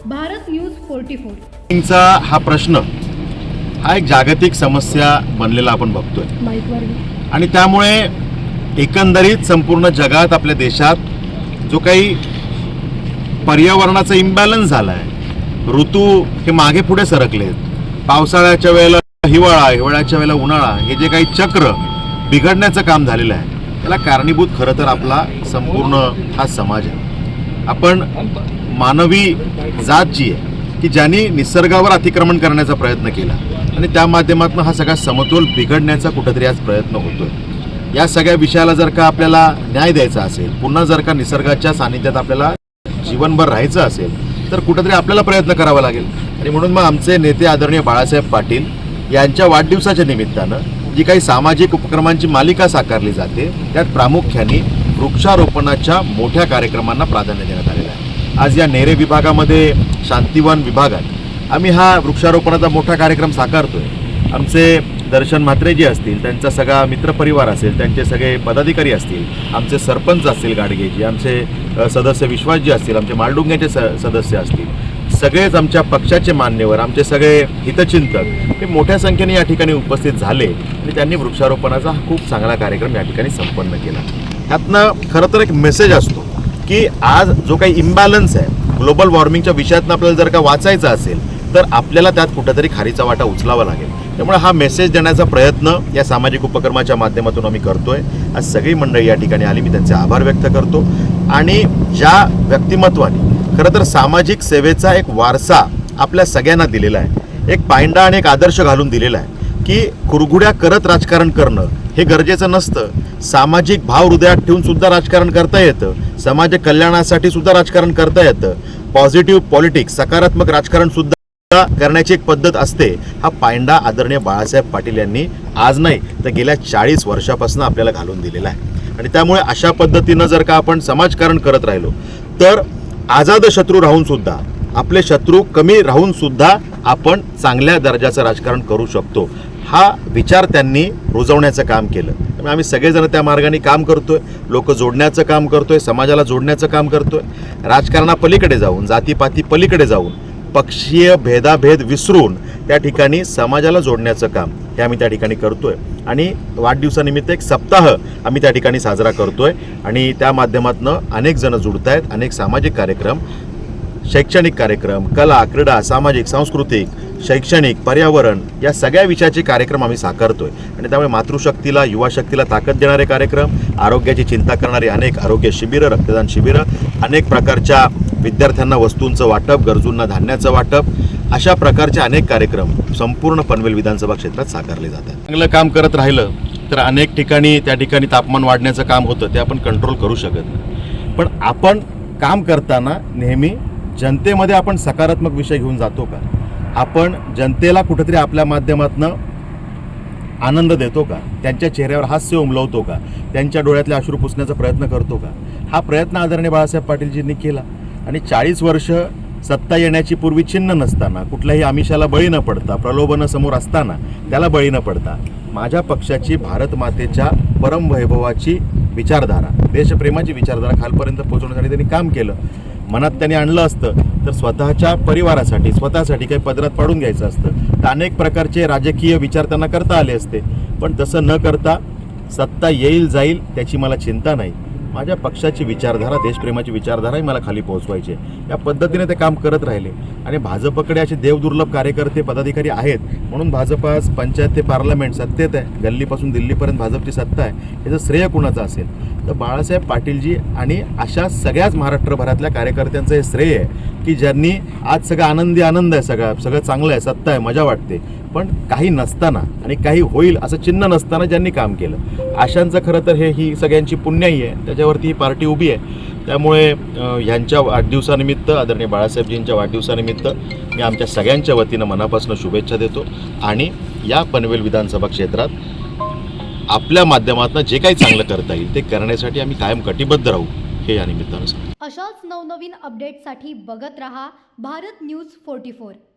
Bharat news 44. चा हा प्रश्न हा एक जागतिक समस्या बनलेला आपण बघतोय आणि त्यामुळे एकंदरीत संपूर्ण जगात आपल्या देशात जो काही पर्यावरणाचा इम्बॅलन्स झाला आहे, ऋतू हे मागे पुढे सरकलेत, पावसाळ्याच्या वेळेला हिवाळा, हिवाळ्याच्या वेळेला उन्हाळा, हे जे काही चक्र बिघडण्याचं काम झालेलं आहे त्याला कारणीभूत खरं तर आपला संपूर्ण हा समाज आहे. आपण मानवी जात जी आहे की ज्यांनी निसर्गावर अतिक्रमण करण्याचा प्रयत्न केला आणि त्या माध्यमातून हा सगळा समतोल बिघडण्याचा कुठेतरी आज प्रयत्न होतोय. या सगळ्या विषयाला जर का आपल्याला न्याय द्यायचा असेल, पुन्हा जर का निसर्गाच्या सानिध्यात आपल्याला जीवनभर राहायचं असेल तर कुठेतरी आपल्याला प्रयत्न करावा लागेल. आणि म्हणून मग आमचे नेते आदरणीय बाळासाहेब पाटील यांच्या वाढदिवसाच्या निमित्तानं जी काही सामाजिक उपक्रमांची मालिका साकारली जाते त्यात प्रामुख्याने वृक्षारोपणाच्या मोठ्या कार्यक्रमांना प्राधान्य देण्यात आलेलं आहे. आज या नेरे विभागामध्ये शांतिवन विभागात आम्ही हा वृक्षारोपणाचा मोठा कार्यक्रम साकारतोय. आमचे दर्शन म्हात्रे जे असतील, त्यांचा सगळा मित्रपरिवार असेल, त्यांचे सगळे पदाधिकारी असतील, आमचे सरपंच असतील गाडगेजी, आमचे सदस्य विश्वासजी असतील, आमचे मालडुंग्याचे सदस्य असतील, सगळेच आमच्या पक्षाचे मान्यवर, आमचे सगळे हितचिंतक हे मोठ्या संख्येने या ठिकाणी उपस्थित झाले आणि त्यांनी वृक्षारोपणाचा हा खूप चांगला कार्यक्रम या ठिकाणी संपन्न केला. त्यातनं खरं तर एक मेसेज असतो की आज जो काही इम्बॅलन्स आहे ग्लोबल वॉर्मिंगच्या विषयातनं आपल्याला जर का वाचायचं असेल तर आपल्याला त्यात कुठेतरी खारीचा वाटा उचलावा लागेल. त्यामुळे हा मेसेज देण्याचा प्रयत्न या सामाजिक उपक्रमाच्या माध्यमातून आम्ही करतोय. आज सगळी मंडळी या ठिकाणी आली, मी त्यांचे आभार व्यक्त करतो. आणि ज्या व्यक्तिमत्वाने खरं तर सामाजिक सेवेचा एक वारसा आपल्या सगळ्यांना दिलेला आहे, एक पायंडा आणि एक आदर्श घालून दिलेला आहे की कुरघुड्या करत राजकारण करणं हे गरजेचं नसतं. सामाजिक भाव हृदयात ठेवून सुद्धा राजकारण करता येतं, समाज कल्याणासाठी सुद्धा राजकारण करता येतं. पॉझिटिव्ह पॉलिटिक्स, सकारात्मक राजकारण सुद्धा करण्याची एक पद्धत असते. हा पायंडा आदरणीय बाळासाहेब पाटील यांनी आज नाही तर गेल्या 40 वर्षापासून आपल्याला घालून दिलेला आहे. आणि त्यामुळे अशा पद्धतीनं जर का आपण समाजकारण करत राहिलो तर आझाद शत्रू राहून सुद्धा, आपले शत्रू कमी राहून सुद्धा आपण चांगल्या दर्जाचं राजकारण करू शकतो. हा विचार त्यांनी रुजवण्याचं काम केलं. त्यामुळे आम्ही सगळेजण त्या मार्गाने काम करतोय, लोक जोडण्याचं काम करतोय, समाजाला जोडण्याचं काम करतोय. राजकारणापलीकडे जाऊन, जातीपाती पलीकडे जाऊन, पक्षीय भेदाभेद विसरून त्या ठिकाणी समाजाला जोडण्याचं काम हे आम्ही त्या ठिकाणी करतोय. आणि वाढदिवसानिमित्त एक सप्ताह आम्ही त्या ठिकाणी साजरा करतोय आणि त्या माध्यमातून अनेक जण जुडत आहेत. अनेक सामाजिक कार्यक्रम, शैक्षणिक कार्यक्रम, कला, क्रीडा, सामाजिक, सांस्कृतिक, शैक्षणिक, पर्यावरण या सगळ्या विषयाचे कार्यक्रम आम्ही साकारतोय. आणि त्यामुळे मातृशक्तीला, युवा शक्तीला ताकद देणारे कार्यक्रम, आरोग्याची चिंता करणारे अनेक आरोग्य शिबिरं, रक्तदान शिबिरं, अनेक प्रकारच्या विद्यार्थ्यांना वस्तूंचं वाटप, गरजूंना धान्याचं वाटप, अशा प्रकारचे अनेक कार्यक्रम संपूर्ण पनवेल विधानसभा क्षेत्रात साकारले जातात. चांगलं काम करत राहिलं तर अनेक ठिकाणी त्या ठिकाणी तापमान वाढण्याचं काम होतं, ते आपण कंट्रोल करू शकत नाही. पण आपण काम करताना नेहमी जनतेमध्ये आपण सकारात्मक विषय घेऊन जातो का? आपण जनतेला कुठेतरी आपल्या माध्यमातून आनंद देतो का? त्यांच्या चेहऱ्यावर हास्य उमलवतो का? त्यांच्या डोळ्यातले अश्रू पुसण्याचा प्रयत्न करतो का? हा प्रयत्न आदरणीय बाळासाहेब पाटीलजींनी केला. आणि 40 वर्ष सत्ता येण्याची पूर्वी चिन्ह नसताना, कुठल्याही आमिषाला बळी न पडता, प्रलोभन समोर असताना त्याला बळी न पडता माझ्या पक्षाची, भारत मातेच्या परमवैभवाची विचारधारा, देशप्रेमाची विचारधारा खालपर्यंत पोहोचवण्यासाठी त्यांनी काम केलं. मनात त्यांनी आणलं असतं तर स्वतःच्या परिवारासाठी, स्वतःसाठी काही पदरात पाडून घ्यायचं असतं तर अनेक प्रकारचे राजकीय विचार त्यांना करता आले असते. पण तसं न करता सत्ता येईल जाईल त्याची मला चिंता नाही, माझ्या पक्षाची विचारधारा, देशप्रेमाची विचारधाराही मला खाली पोहोचवायची आहे, या पद्धतीने ते काम करत राहिले. आणि भाजपकडे असे देवदुर्लभ कार्यकर्ते, पदाधिकारी आहेत म्हणून भाजप आज पंचायत ते पार्लमेंट सत्तेत आहे, गल्लीपासून दिल्लीपर्यंत भाजपची सत्ता आहे. याचं श्रेय कुणाचं असेल तर बाळासाहेब पाटीलजी आणि अशा सगळ्याच महाराष्ट्रभरातल्या कार्यकर्त्यांचं हे श्रेय आहे की ज्यांनी आज सगळं आनंद आहे, सगळं चांगलं आहे, सत्ता आहे, मजा वाटते, पण काही नसताना आणि काही होईल असं चिन्ह नसताना ज्यांनी काम केलं, अशांचं खरं तर ही सगळ्यांची पुण्याई आहे, त्याच्यावरती ही पार्टी उभी आहे. त्यामुळे ह्यांच्या वाढदिवसानिमित्त, आदरणीय बाळासाहेबजींच्या वाढदिवसानिमित्त मी आमच्या सगळ्यांच्या वतीनं मनापासून शुभेच्छा देतो. आणि या पनवेल विधानसभा क्षेत्रात आपल्या माध्यमातून जे काही चांगलं करता येईल ते करण्यासाठी आम्ही कायम कटिबद्ध राहू, हे या निमित्तानं सांगतो. अशाच नवनवीन अपडेटसाठी बघत रहा भारत न्यूज 44.